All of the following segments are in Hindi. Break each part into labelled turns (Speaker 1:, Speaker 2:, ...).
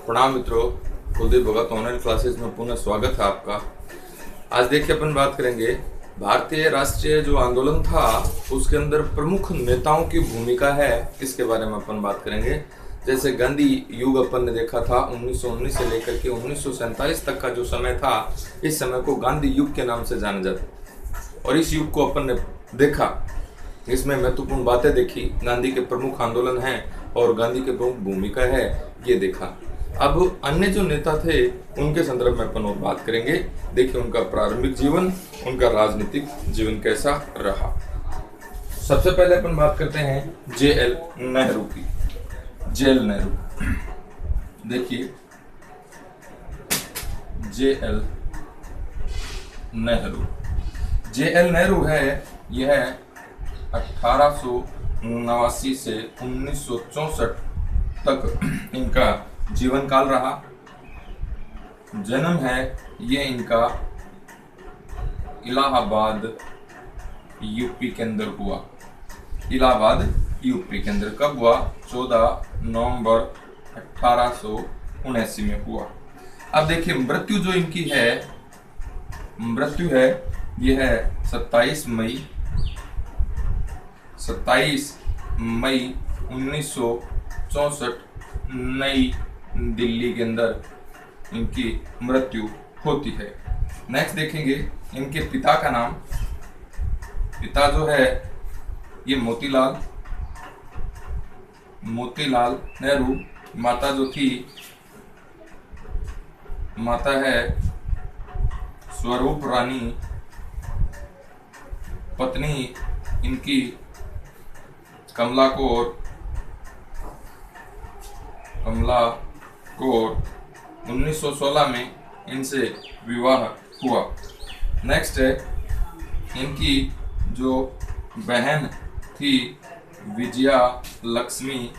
Speaker 1: प्रणाम मित्रों, कुलदीप भगत ऑनलाइन क्लासेस में पुनः स्वागत है आपका। आज देखिए अपन बात करेंगे भारतीय राष्ट्रीय जो आंदोलन था उसके अंदर प्रमुख नेताओं की भूमिका है, इसके बारे में अपन बात करेंगे। जैसे गांधी युग अपन ने देखा था 1919 से लेकर के 1947 तक का जो समय था, इस समय को गांधी युग के नाम से जाना जाता है। और इस युग को अपन ने देखा, इसमें महत्वपूर्ण बातें देखी, गांधी के प्रमुख आंदोलन हैं और गांधी की प्रमुख भूमिका है, ये देखा। अब अन्य जो नेता थे उनके संदर्भ में अपन और बात करेंगे। देखिए उनका प्रारंभिक जीवन, उनका राजनीतिक जीवन कैसा रहा। सबसे पहले अपन बात करते हैं JL नेहरू की। JL नेहरू, देखिए JL नेहरू, JL नेहरू है, यह 1889 से 1964 तक इनका जीवन काल रहा। जन्म है ये इनका इलाहाबाद यूपी के अंदर हुआ। इलाहाबाद यूपी के अंदर कब हुआ? 14 नवंबर 1879 में हुआ। अब देखिए मृत्यु जो इनकी है, मृत्यु है यह है 27 मई 1964 नई दिल्ली के अंदर इनकी मृत्यु होती है। नेक्स्ट देखेंगे इनके पिता का नाम। पिता जो है ये मोतीलाल नेहरू। माता जो थी, माता है स्वरूप रानी। पत्नी इनकी कमला कौर 1916 में इनसे विवाह हुआ। नेक्स्ट है इनकी जो बहन थी विजया लक्ष्मी,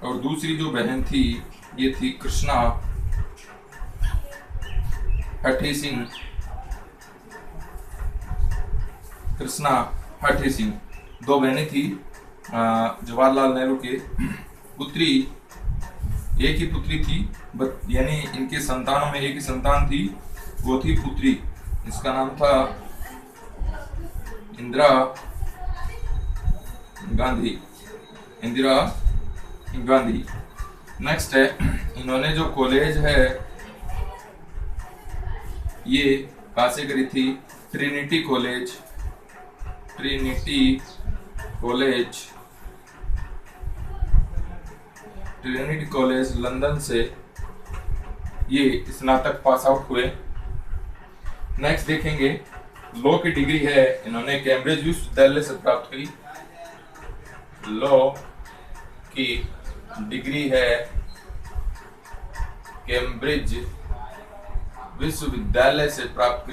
Speaker 1: और दूसरी जो बहन थी ये थी कृष्णा हठी सिंह। दो बहनें थी जवाहरलाल नेहरू के। पुत्री, एक ही पुत्री थी, यानी इनके संतानों में एक ही संतान थी, वो थी पुत्री। इसका नाम था इंदिरा गांधी। नेक्स्ट है इन्होंने जो कॉलेज है ये कहाँ से करी थी? ट्रिनिटी कॉलेज लंदन से ये स्नातक पास आउट हुए। नेक्स्ट देखेंगे लॉ की डिग्री है इन्होंने कैम्ब्रिज विश्वविद्यालय से प्राप्त करी। लॉ की डिग्री है कैम्ब्रिज विश्वविद्यालय से प्राप्त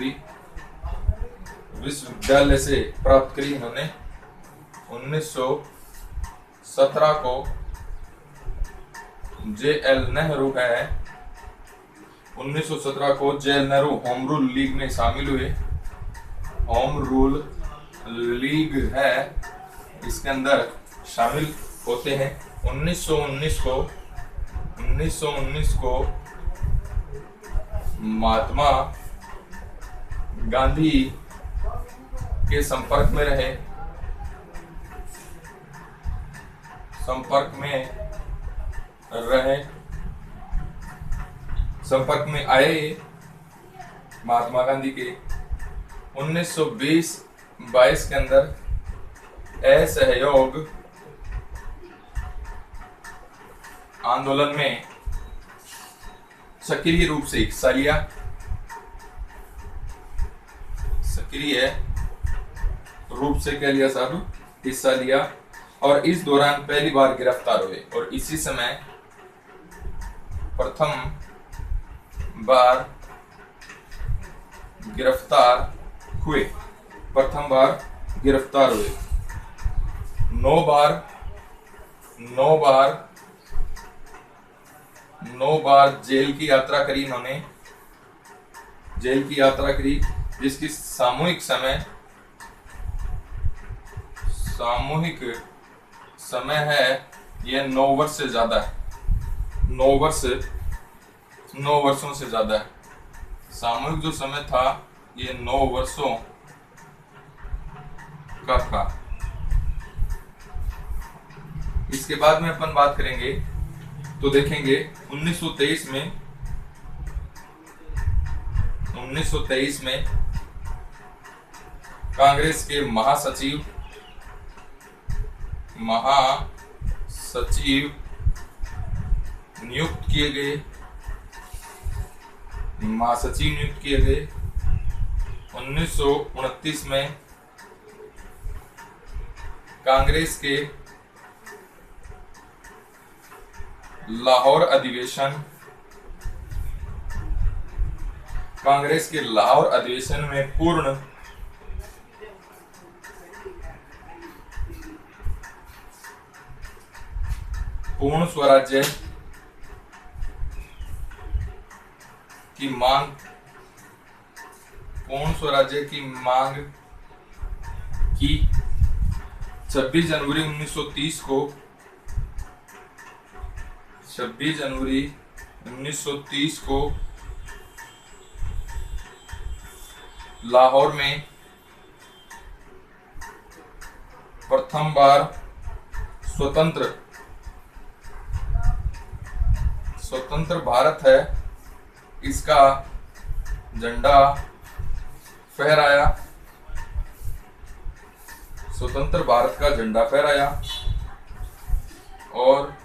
Speaker 1: करी इन्होंने 1917 को। JL नेहरू है 1917 को JL Nehru home rule league में शामिल हुए। होम रूल लीग है, इसके अंदर शामिल होते हैं। 1919 को महात्मा गांधी के संपर्क में आए महात्मा गांधी के। 1920-22 के अंदर असहयोग आंदोलन में सक्रिय रूप से हिस्सा लिया। हिस्सा लिया और इस दौरान पहली बार गिरफ्तार हुए, और इसी समय प्रथम बार गिरफ्तार हुए। 9 बार जेल की यात्रा करी इन्होंने। जिसकी सामूहिक समय है यह 9 वर्ष से ज्यादा है। 9 वर्षों से ज्यादा है। सामूहिक जो समय था ये 9 वर्षों का था। इसके बाद में अपन बात करेंगे तो देखेंगे 1923 में कांग्रेस के महासचिव नियुक्त किए गए। 1929 में कांग्रेस के लाहौर अधिवेशन में पूर्ण स्वराज्य की मांग की 26 जनवरी 1930 को लाहौर में प्रथम बार स्वतंत्र भारत है इसका झंडा फहराया। स्वतंत्र भारत का झंडा फहराया और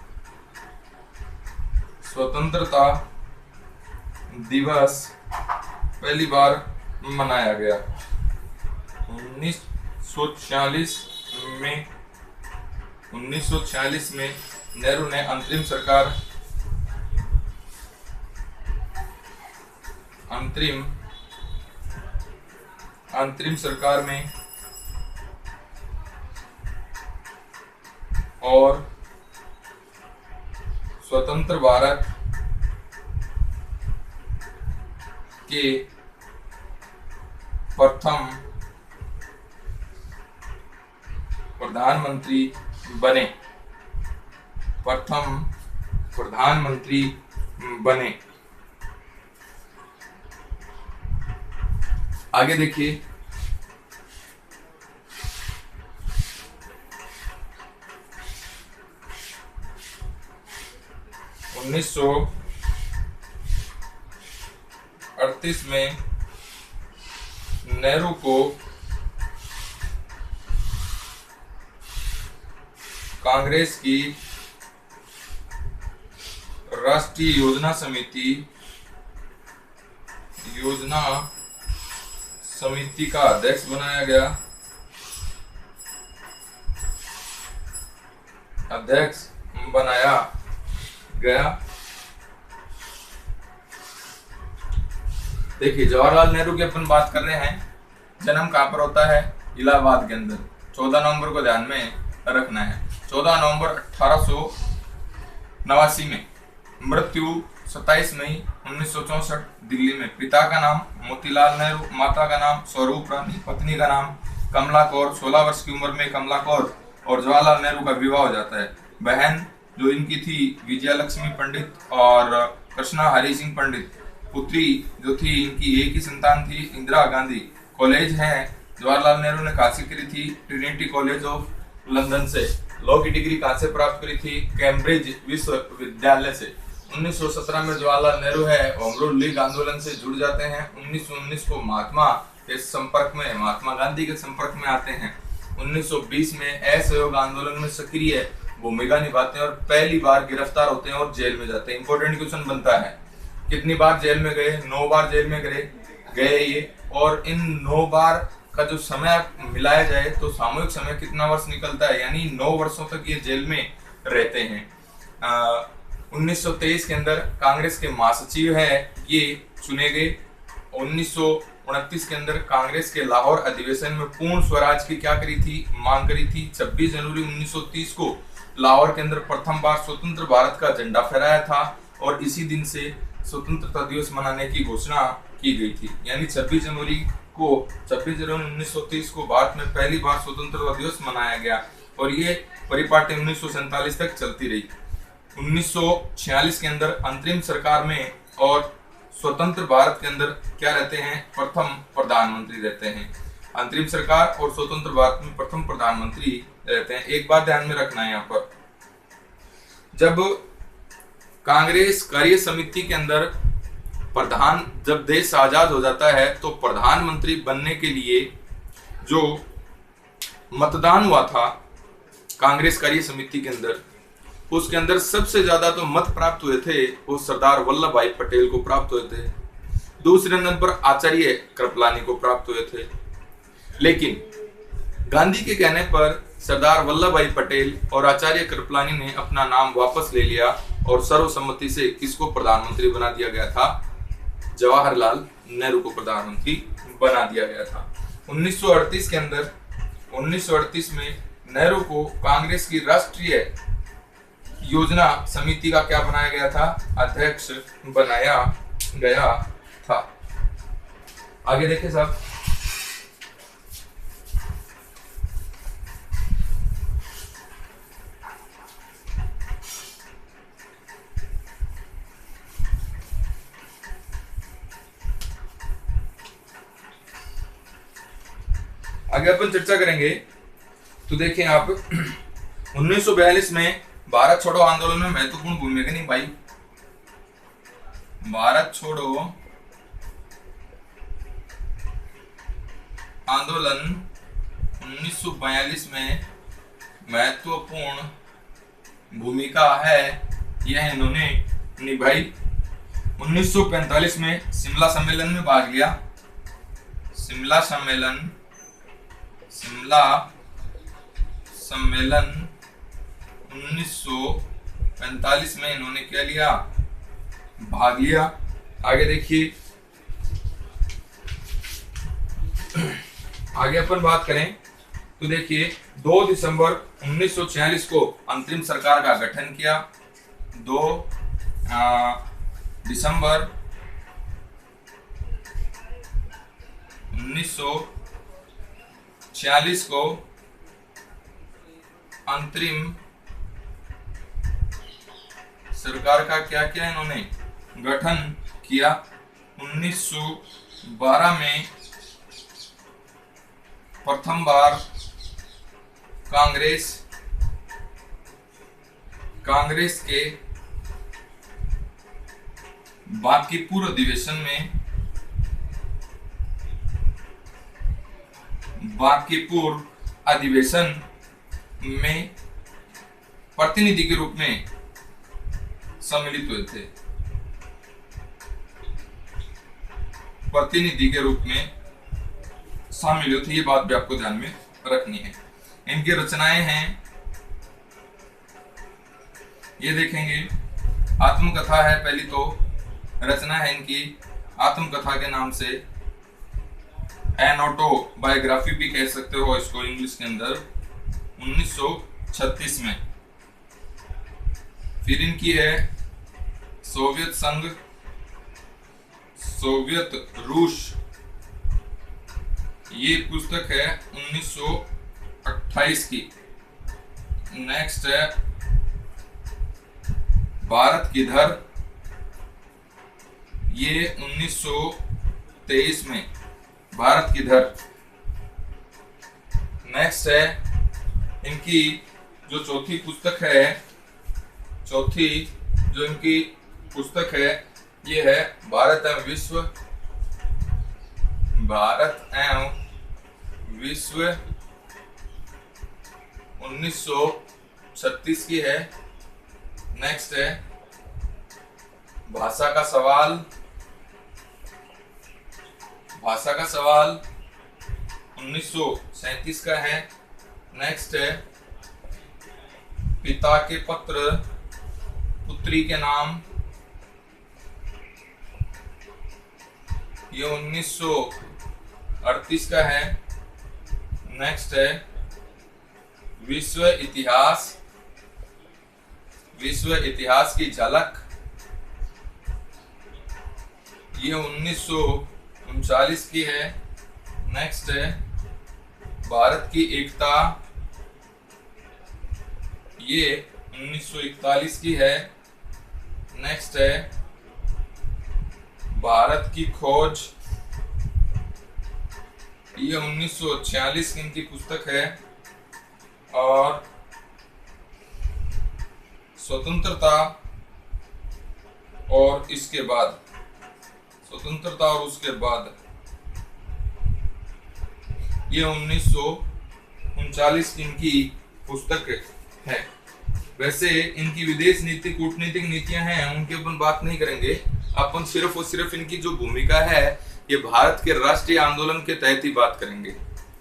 Speaker 1: स्वतंत्रता दिवस पहली बार मनाया गया। 1946 में नेहरू ने अंतरिम सरकार में और स्वतंत्र भारत के प्रथम प्रधानमंत्री बने। आगे देखिए 1938 में नेहरू को कांग्रेस की राष्ट्रीय योजना समिति का अध्यक्ष बनाया गया। देखिए जवाहरलाल नेहरू की अपन बात कर रहे हैं। जन्म कहाँ पर होता है? इलाहाबाद के अंदर। 14 नवंबर को ध्यान में रखना है। 14 नवंबर 1889 में। मृत्यु 27 मई 1964 दिल्ली में। पिता का नाम मोतीलाल नेहरू, माता का नाम स्वरूप रानी, पत्नी का नाम कमला कौर। 16 वर्ष की उम्र में कमला कौर और जवाहरलाल नेहरू का विवाह हो जाता है। बहन जो इनकी थी विजया लक्ष्मी पंडित और कृष्णा हरि सिंह पंडित। पुत्री जो थी इनकी एक ही संतान थी, इंदिरा गांधी। कॉलेज है जवाहरलाल नेहरू ने हासिल करी थी ट्रिनिटी कॉलेज ऑफ लंदन से। लॉ की डिग्री कहाँ से प्राप्त करी थी? कैम्ब्रिज विश्वविद्यालय से। 1917 में जवाहरलाल नेहरू है होम रूल लीग आंदोलन से जुड़ जाते हैं। 1919 को महात्मा गांधी के संपर्क में आते हैं। 1920 में असहयोग आंदोलन में सक्रिय भूमिका निभाते हैं और पहली बार गिरफ्तार होते हैं और जेल में जाते हैं। इंपॉर्टेंट क्वेश्चन बनता है कितनी बार जेल में गए? 9 बार जेल में गए ये। और इन 9 बार का जो समय मिलाया जाए तो सामूहिक समय कितना वर्ष निकलता है, यानी 9 वर्षों तक ये जेल में रहते हैं। 1923 के अंदर कांग्रेस के महासचिव है ये चुने गए। 1929 के अंदर कांग्रेस के लाहौर अधिवेशन में पूर्ण स्वराज की क्या करी थी? मांग करी थी। 26 जनवरी 1930 को लाहौर के अंदर प्रथम बार स्वतंत्र भारत का झंडा फहराया था और इसी दिन से स्वतंत्रता दिवस मनाने की घोषणा की गई थी। यानी 26 जनवरी 1930 को भारत में पहली बार स्वतंत्रता दिवस मनाया गया और ये परिपाटी 1947 तक चलती रही। 1946 के अंदर अंतरिम सरकार में और स्वतंत्र भारत के अंदर क्या रहते हैं, प्रथम प्रधानमंत्री रहते हैं। अंतरिम सरकार और स्वतंत्र भारत में प्रथम प्रधानमंत्री रहते हैं। एक बात ध्यान में रखना है यहाँ पर, जब कांग्रेस कार्य समिति के अंदर जब देश आजाद हो जाता है तो प्रधानमंत्री बनने के लिए जो मतदान हुआ था कांग्रेस कार्य समिति के अंदर, उसके अंदर सबसे ज्यादा तो मत प्राप्त हुए थे वो सरदार वल्लभ भाई पटेल को प्राप्त हुए थे। दूसरे नंबर पर आचार्य कृपलानी को प्राप्त हुए थे। लेकिन गांधी के कहने पर सरदार वल्लभ भाई पटेल और आचार्य कृपलानी ने अपना नाम वापस ले लिया और सर्वसम्मति से किसको प्रधानमंत्री बना दिया गया था, जवाहरलाल नेहरू को प्रधानमंत्री बना दिया गया था। 1938 के अंदर 1938 में नेहरू को कांग्रेस की राष्ट्रीय योजना समिति का क्या बनाया गया था, अध्यक्ष बनाया गया था। आगे देखिए साहब, आगे अपन चर्चा करेंगे। तो देखें आप 1942 में भारत छोड़ो आंदोलन में महत्वपूर्ण भूमिका निभाई। भारत छोड़ो आंदोलन 1942 में महत्वपूर्ण भूमिका है, यह इन्होंने निभाई। 1945 में शिमला सम्मेलन में भाग लिया। शिमला सम्मेलन 1945 में इन्होंने क्या लिया, भाग लिया। आगे देखिए, आगे अपन बात करें तो देखिए 2 दिसंबर 1946 को अंतरिम सरकार का गठन किया। 2 दिसंबर 1946 को अंतरिम सरकार का क्या किया, इन्होंने गठन किया। 1912 में प्रथम बार कांग्रेस के बांकीपुर अधिवेशन में प्रतिनिधि के रूप में सम्मिलित हुए थे। प्रतिनिधि के रूप में शामिल हुए थे, ये बात भी आपको ध्यान में रखनी है। इनकी रचनाएं हैं, ये देखेंगे। आत्मकथा है, पहली तो रचना है इनकी आत्मकथा के नाम से, एन ऑटोबायोग्राफी भी कह सकते हो इसको इंग्लिश के अंदर, 1936 में। फिर इनकी है सोवियत संघ, सोवियत रूस, ये पुस्तक है 1928 की। नेक्स्ट है भारत किधर, ये 1923 में, भारत किधर। नेक्स्ट है इनकी जो चौथी पुस्तक है, चौथी जो इनकी पुस्तक है ये है भारत एवं विश्व 1936 की है। नेक्स्ट है भाषा का सवाल, 1937 का है। नेक्स्ट है पिता के पत्र पुत्री के नाम, ये 1938 का है। नेक्स्ट है विश्व इतिहास की झलक, ये 1939 की है। नेक्स्ट है भारत की एकता, ये 1941 की है। नेक्स्ट है भारत की खोज, ये 1946 की इनकी पुस्तक है। और स्वतंत्रता और इसके बाद, स्वतंत्रता और उसके बाद, ये 1939 की इनकी पुस्तक है। वैसे इनकी विदेश नीति, कूटनीतिक नीतियां हैं, उनकी अपन बात नहीं करेंगे। अपन सिर्फ और सिर्फ इनकी जो भूमिका है, ये भारत के राष्ट्रीय आंदोलन के तहत ही बात करेंगे।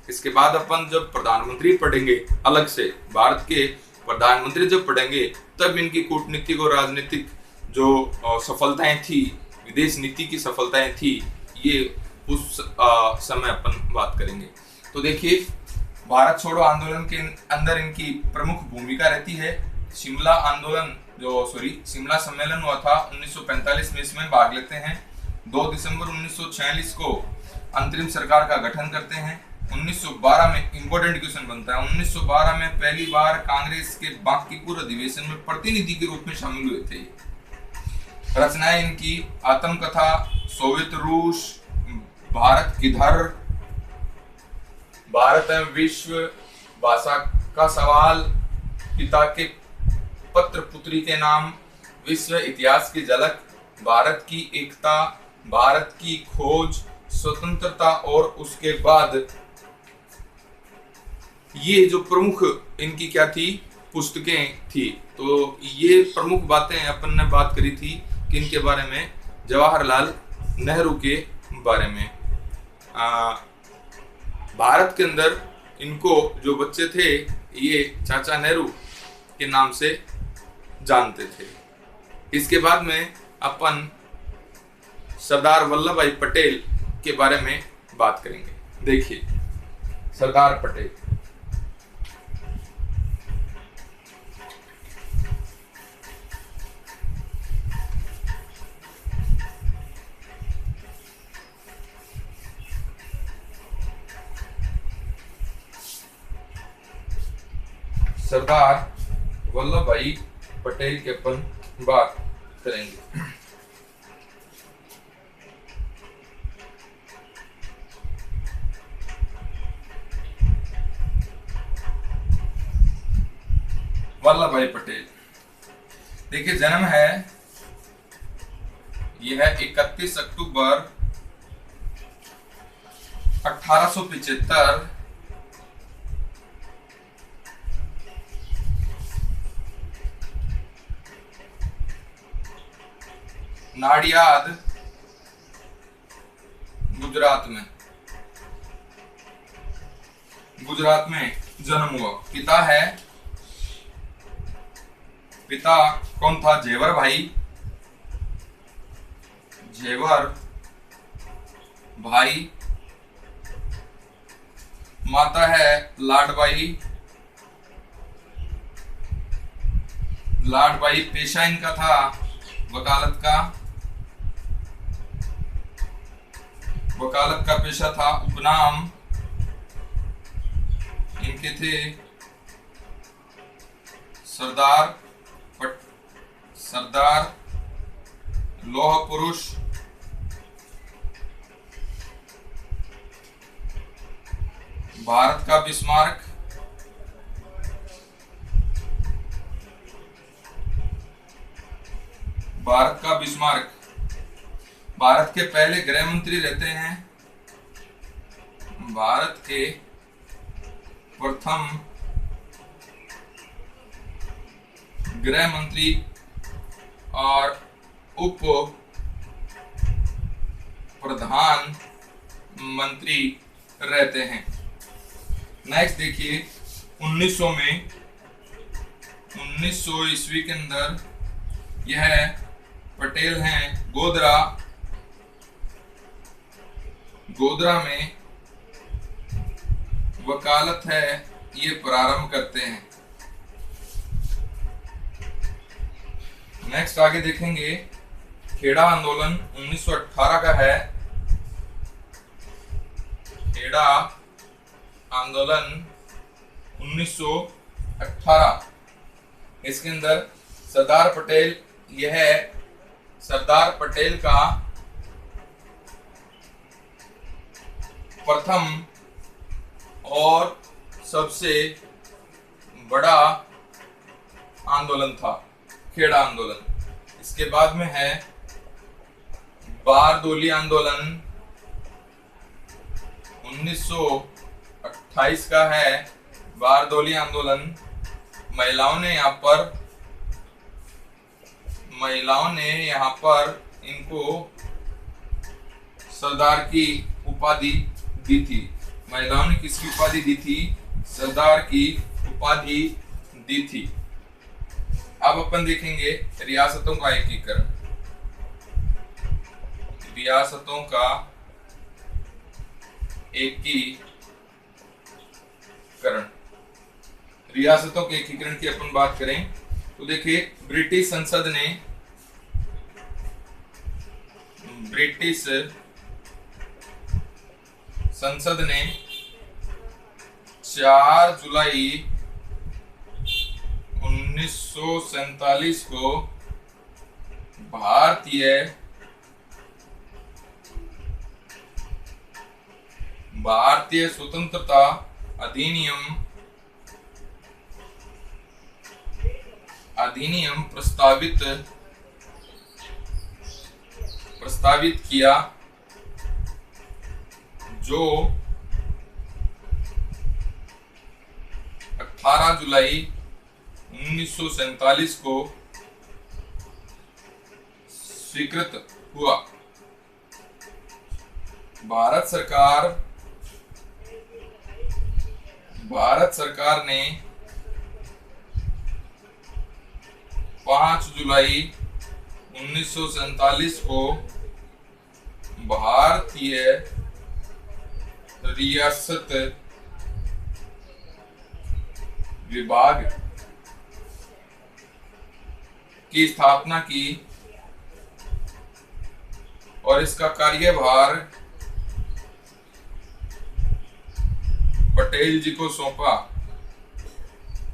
Speaker 1: इसके बाद अपन जब प्रधानमंत्री पढ़ेंगे, अलग से भारत के प्रधानमंत्री जब पढ़ेंगे, तब इनकी कूटनीतिक और राजनीतिक जो सफलताएं थी, विदेश नीति की सफलताएं थी, ये उस समय अपन बात करेंगे। तो देखिए, भारत छोड़ो आंदोलन के अंदर इनकी प्रमुख भूमिका रहती है। शिमला आंदोलन शिमला सम्मेलन हुआ था 1945 में, इसमें भाग लेते हैं। 2 दिसंबर 1946 को अंतरिम सरकार का गठन करते हैं। 1912 में इंपॉर्टेंट क्वेश्चन बनता है, 1912 में पहली बार कांग्रेस के बांकीपुर अधिवेशन में प्रतिनिधि के रूप में शामिल हुए थे। रचनाएं इनकी आत्मकथा, सोवियत रूस, भारत किधर, भारत एवं विश्व, भाषा का सवाल, पिता के पत्र पुत्री के नाम, विश्व इतिहास की झलक, भारत की एकता, भारत की खोज, स्वतंत्रता और उसके बाद, ये जो प्रमुख इनकी क्या थी, पुस्तकें थी। तो ये प्रमुख बातें अपन ने बात करी थी कि इनके बारे में, जवाहरलाल नेहरू के बारे में। भारत के अंदर इनको जो बच्चे थे, ये चाचा नेहरू के नाम से जानते थे। इसके बाद में अपन सरदार वल्लभ भाई पटेल के बारे में बात करेंगे। देखिए, सरदार पटेल, सरदार वल्लभ भाई पटेल के अपन बात करेंगे। वल्लभ भाई पटेल, देखिए जन्म है, यह है 31 अक्टूबर 1875 नाडियाद, गुजरात में जन्म हुआ। पिता कौन था? जेवर भाई। माता है लाडबाई। पेशा इनका था वकालत का पेशा था। उपनाम इनके थे सरदार, लौह पुरुष, भारत का बिस्मार्क, भारत के पहले गृह मंत्री रहते हैं। भारत के प्रथम गृह मंत्री और उप प्रधानमंत्री रहते हैं। नेक्स्ट देखिए, 1900 ईस्वी के अंदर यह पटेल हैं गोधरा में वकालत है, ये प्रारंभ करते हैं। नेक्स्ट आगे देखेंगे, खेड़ा आंदोलन 1918 का है। खेड़ा आंदोलन 1918 इसके अंदर सरदार पटेल, यह सरदार पटेल का प्रथम और सबसे बड़ा आंदोलन था, खेड़ा आंदोलन। इसके बाद में है बारदोली आंदोलन 1928 का है। बारदोली आंदोलन महिलाओं ने यहाँ पर इनको सरदार की उपाधि दी थी। महिलाओं ने किसकी उपाधि दी थी? सरदार की उपाधि दी थी। अब अपन देखेंगे रियासतों का एकीकरण। रियासतों का एकीकरण, रियासतों के एकीकरण की अपन बात करें तो देखिए, ब्रिटिश संसद ने 4 जुलाई 1947 को भारतीय स्वतंत्रता अधिनियम प्रस्तावित किया, जो 18 जुलाई 1947 को स्वीकृत हुआ। भारत सरकार ने 5 जुलाई 1947 को भारतीय रियासत विभाग की स्थापना की और इसका कार्यभार पटेल जी को सौंपा।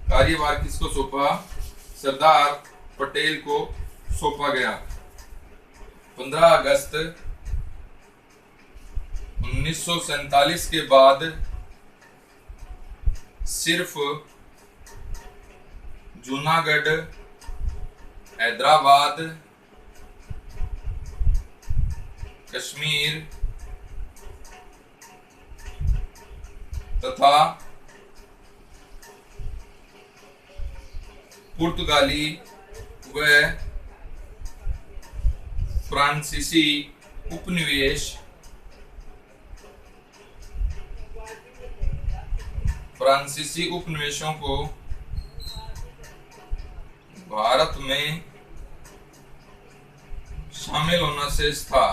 Speaker 1: कार्यभार किसको सौंपा? सरदार पटेल को सौंपा गया। 15 अगस्त 1947 के बाद सिर्फ जूनागढ़, हैदराबाद, कश्मीर तथा पुर्तगाली व फ्रांसीसी उपनिवेशों को भारत में शामिल होना शेष था।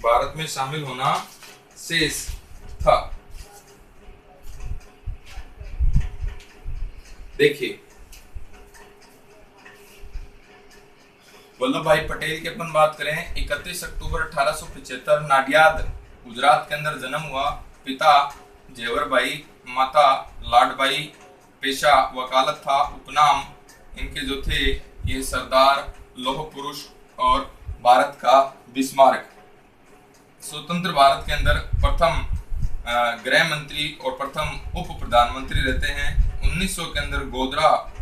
Speaker 1: भारत में शामिल होना शेष था। देखिए, वल्लभ भाई पटेल की अपन बात करें, 31 अक्टूबर 1875 नाडियाद गुजरात के अंदर जन्म हुआ। पिता जेवर भाई, माता लाडबाई, पेशा वकालत था। उपनाम इनके जो थे ये सरदार, लौह पुरुष और भारत का बिस्मार्क। स्वतंत्र भारत के अंदर प्रथम गृह मंत्री और प्रथम उप प्रधानमंत्री रहते हैं। 1900 के अंदर गोधरा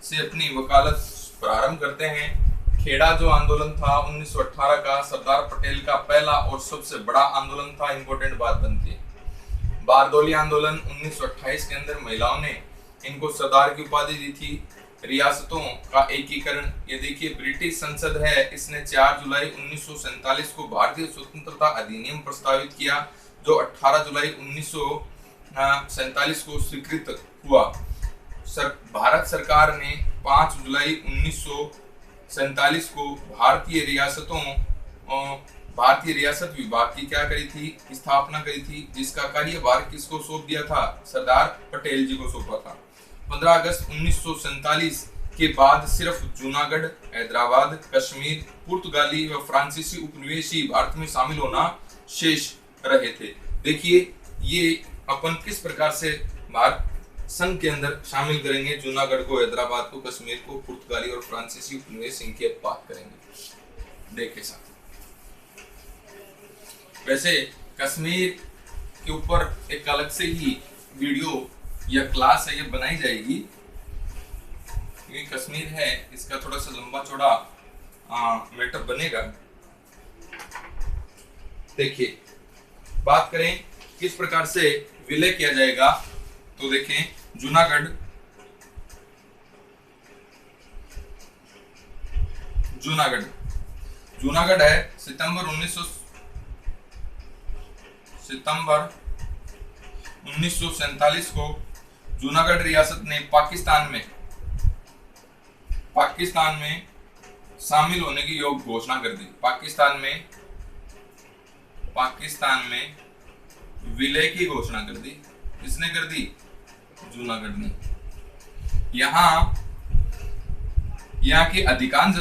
Speaker 1: से अपनी वकालत प्रारंभ करते हैं। खेड़ा जो आंदोलन था 1918 का, सरदार पटेल का पहला और सबसे बड़ा आंदोलन था। इंपॉर्टेंट बात बनती है। बारदोली आंदोलन 1928 के अंदर महिलाओं ने इनको सरदार की उपाधि दी थी। रियासतों का एकीकरण, ये देखिए, ब्रिटिश संसद है, इसने 4 जुलाई 1947 को भारतीय स्वतंत्रता अधिनियम प्रस्तावित किया, जो 18 जुलाई 1947 को स्वीकृत हुआ। भारत सरकार ने 5 जुलाई 1947 को भारतीय रियासत विभाग की क्या करी थी? स्थापना करी थी, जिसका कार्यभार किसको सौंप दिया था? सरदार पटेल जी को सौंपा था। 15 अगस्त 1947 के बाद सिर्फ जूनागढ़, हैदराबाद, कश्मीर, पुर्तगाली व फ्रांसीसी उपनिवेशी भारत में शामिल होना शेष रहे थे। देखिए, ये अपन किस प्रकार से संघ के अंदर शामिल करेंगे। जूनागढ़ को, हैदराबाद को, कश्मीर को पुर्तगाली और फ्रांसीसी उपनिवेश इनकी अब बात करेंगे। देखे साथ, वैसे कश्मीर के ऊपर एक अलग से ही वीडियो या क्लास है ये बनाई जाएगी, क्योंकि कश्मीर है इसका थोड़ा सा लंबा चौड़ा मैटर बनेगा। देखिए, बात करें किस प्रकार से विलय किया जाएगा, तो देखें जूनागढ़ है सितंबर 1947 को जूनागढ़ रियासत ने पाकिस्तान में शामिल होने की योग घोषणा कर दी। पाकिस्तान में विलय की घोषणा कर दी। किसने कर दी? जूनागढ़ ने। यहाँ की अधिकांश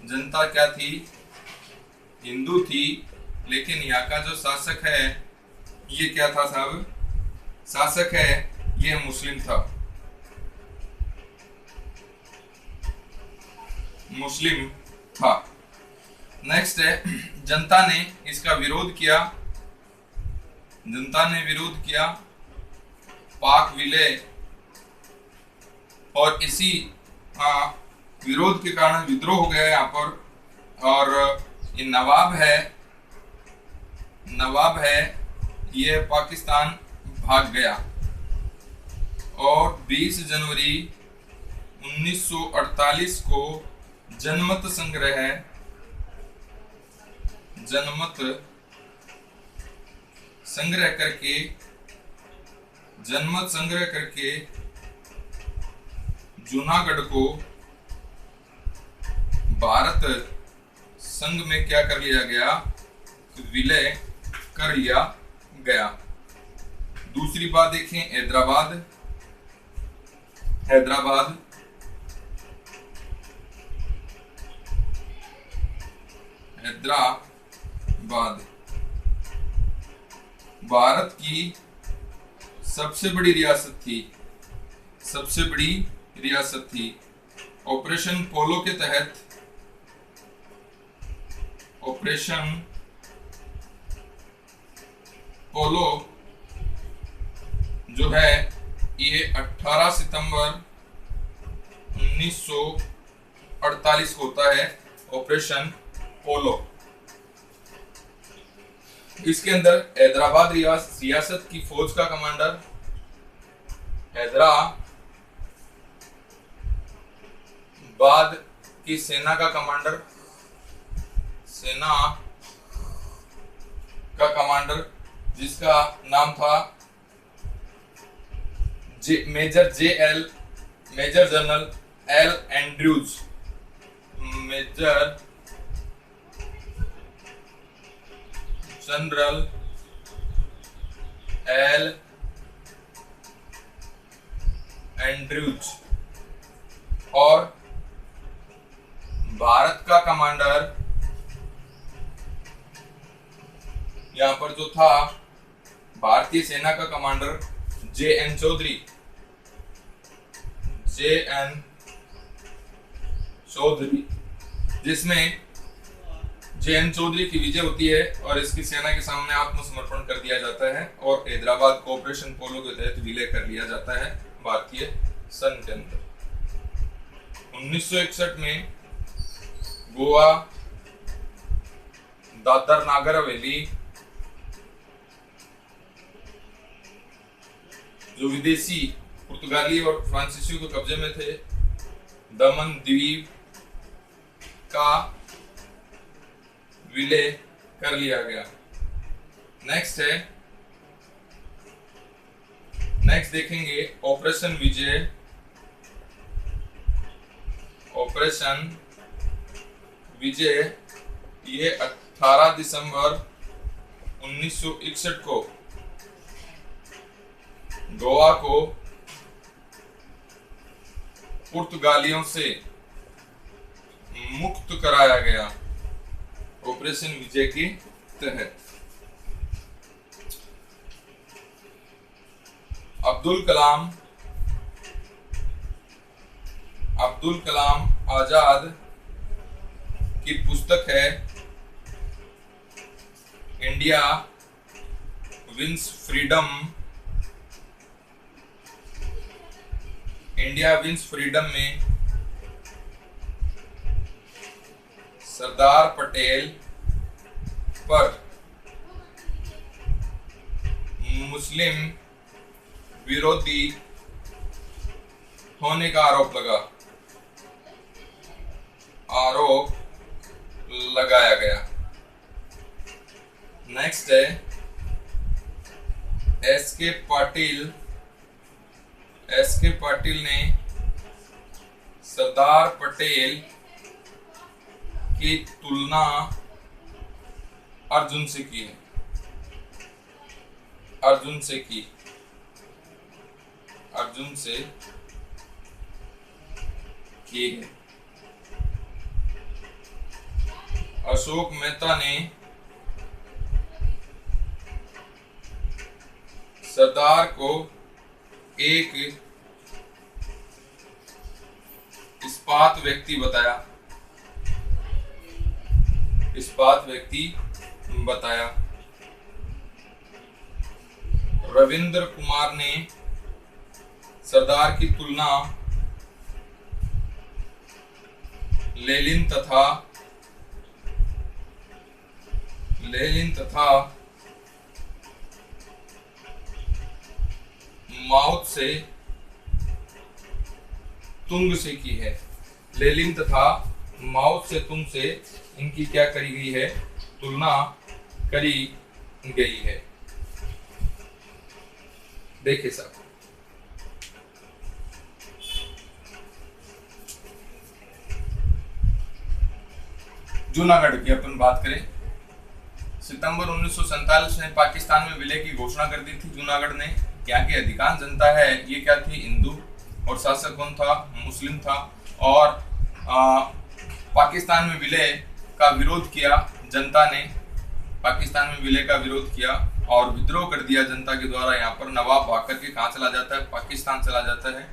Speaker 1: जनता क्या थी? हिंदू थी, लेकिन यहाँ का जो शासक है ये क्या था साहब? शासक है ये मुस्लिम था। नेक्स्ट है, जनता ने इसका विरोध किया। पाक विलय, और इसी विरोध के कारण विद्रोह हो गया यहाँ पर। और ये नवाब है ये पाकिस्तान भाग गया। और 20 जनवरी 1948 को जनमत संग्रह करके जूनागढ़ को भारत संघ में क्या कर लिया गया? विलय कर लिया गया। दूसरी बात देखें, हैदराबाद भारत की सबसे बड़ी रियासत थी। ऑपरेशन पोलो के तहत जो है ये 18 सितंबर 1948 को होता है, ऑपरेशन पोलो। इसके अंदर हैदराबाद रियासत की फौज का कमांडर, हैदराबाद की सेना का कमांडर जिसका नाम था मेजर जनरल एल एंड्रयूज। और भारत का कमांडर यहां पर जो था, भारतीय सेना का कमांडर जे.एन. चौधरी, जिसमें जे.एन. चौधरी की विजय होती है और इसकी सेना के सामने आत्मसमर्पण कर दिया जाता है और हैदराबाद को ऑपरेशन पोलो के तहत विलय कर लिया जाता है भारतीय संघ के अंदर। 1961 में गोवा, दादर नागर हवेली जो विदेशी पुर्तगाली और फ्रांसीसियों के कब्जे में थे, दमन द्वीप का विलय कर लिया गया। नेक्स्ट देखेंगे ऑपरेशन विजय। ये 18 दिसंबर 1961 को गोवा को पुर्तगालियों से मुक्त कराया गया ऑपरेशन विजय के तहत। अब्दुल कलाम आजाद की पुस्तक है India wins freedom. India wins freedom में सरदार पटेल पर मुस्लिम विरोधी होने का आरोप लगाया गया। नेक्स्ट है एस के पाटिल ने सरदार पटेल की तुलना अर्जुन से की है। अर्जुन से की है। अशोक मेहता ने सरदार को एक इस्पात व्यक्ति बताया। रविंद्र कुमार ने सरदार की तुलना लेनिन तथा माओ से तुंग से की है। लेनिन तथा माओ से तुंग से इनकी क्या करी गई है? तुलना करी गई है। देखिए साहब, जूनागढ़ की अपन बात करें, सितंबर 1947 में पाकिस्तान में विलय की घोषणा कर दी थी जूनागढ़ ने। यहाँ की अधिकांश जनता है ये क्या थी? हिंदू, और शासक कौन था? मुस्लिम था। और पाकिस्तान में विलय का विरोध किया जनता ने, पाकिस्तान में विलय का विरोध किया और विद्रोह कर दिया जनता के द्वारा। यहाँ पर नवाब भाग करके कहाँ चला जाता है? पाकिस्तान चला जाता है।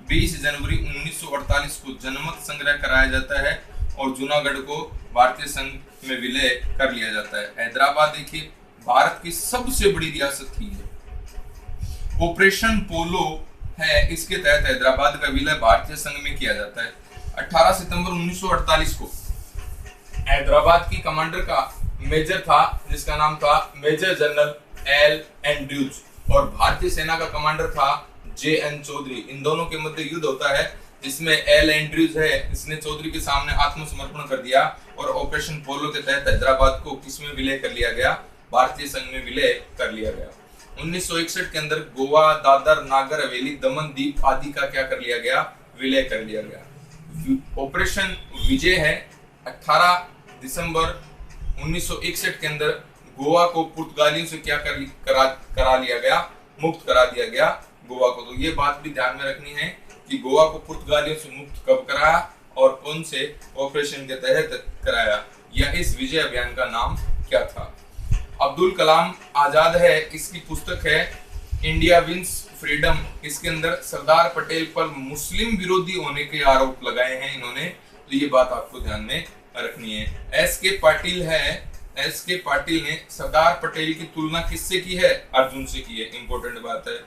Speaker 1: 20 जनवरी 1948 को जनमत संग्रह कराया जाता है और जूनागढ़ को भारतीय संघ में विलय कर लिया जाता है। हैदराबाद देखिए भारत की सबसे बड़ी रियासत थी। ऑपरेशन पोलो है, इसके तहत हैदराबाद का विलय भारतीय संघ में किया जाता है। 18 सितंबर 1948 को हैदराबाद की कमांडर का मेजर था जिसका नाम था मेजर जनरल एल एंड्रयूज, और भारतीय सेना का कमांडर था जे.एन. चौधरी। इन दोनों के मध्य युद्ध होता है जिसमें एल एंड्रयूज है, इसने चौधरी के सामने आत्मसमर्पण कर दिया और ऑपरेशन पोलो के तहत हैदराबाद को किसमें विलय कर लिया गया? भारतीय संघ में विलय कर लिया गया। 1961 के अंदर गोवा, दादर, नागर हवेली, दमन दीप आदि का क्या कर लिया गया? विलय कर लिया गया। ऑपरेशन विजय है 18 दिसंबर 1961 के अंदर गोवा को पुर्तगालियों से क्या करा लिया गया? मुक्त करा दिया गया गोवा को। तो ये बात भी ध्यान में रखनी है कि गोवा को पुर्तगालियों से मुक्त कब कराया और कौन से ऑपरेशन के तहत कराया, या इस विजय अभियान का नाम क्या था? अब्दुल कलाम आजाद है, इसकी पुस्तक है इंडिया विंस फ्रीडम। इसके अंदर सरदार पटेल पर मुस्लिम विरोधी होने के आरोप लगाए हैं इन्होंने, तो ये बात आपको ध्यान में रखनी है। एस के पाटिल है, एस के पाटिल ने सरदार पटेल की तुलना किससे की है? अर्जुन से की है। इंपॉर्टेंट बात है।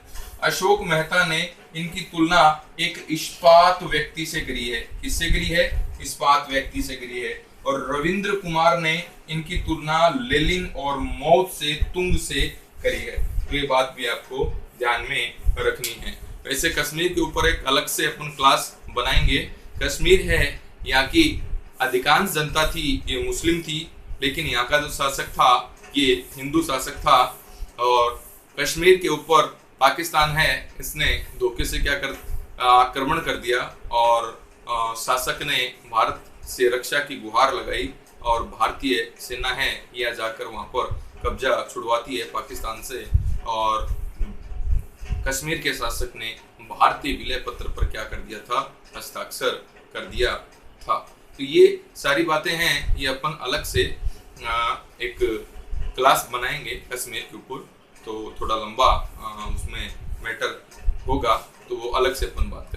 Speaker 1: अशोक मेहता ने इनकी तुलना एक इस्पात व्यक्ति से करी है। किससे करी है? इस्पात व्यक्ति से करी है। और रविंद्र कुमार ने इनकी तुलना लेनिन और माओ से तुंग से करी है। तो ये बात भी आपको ध्यान में रखनी है। वैसे कश्मीर के ऊपर एक अलग से अपन क्लास बनाएंगे। कश्मीर है, यहाँ की अधिकांश जनता थी ये मुस्लिम थी, लेकिन यहाँ का जो शासक था ये हिंदू शासक था। और कश्मीर के ऊपर पाकिस्तान है, इसने धोखे से क्या कर आक्रमण कर दिया और शासक ने भारत से रक्षा की गुहार लगाई और भारतीय सेना है यह जाकर वहां पर कब्जा छुड़वाती है पाकिस्तान से, और कश्मीर के शासक ने भारतीय विलय पत्र पर क्या कर दिया था? हस्ताक्षर कर दिया था। तो ये सारी बातें हैं, ये अपन अलग से एक क्लास बनाएंगे कश्मीर के ऊपर, तो थोड़ा लंबा उसमें मैटर होगा तो वो अलग से अपन बात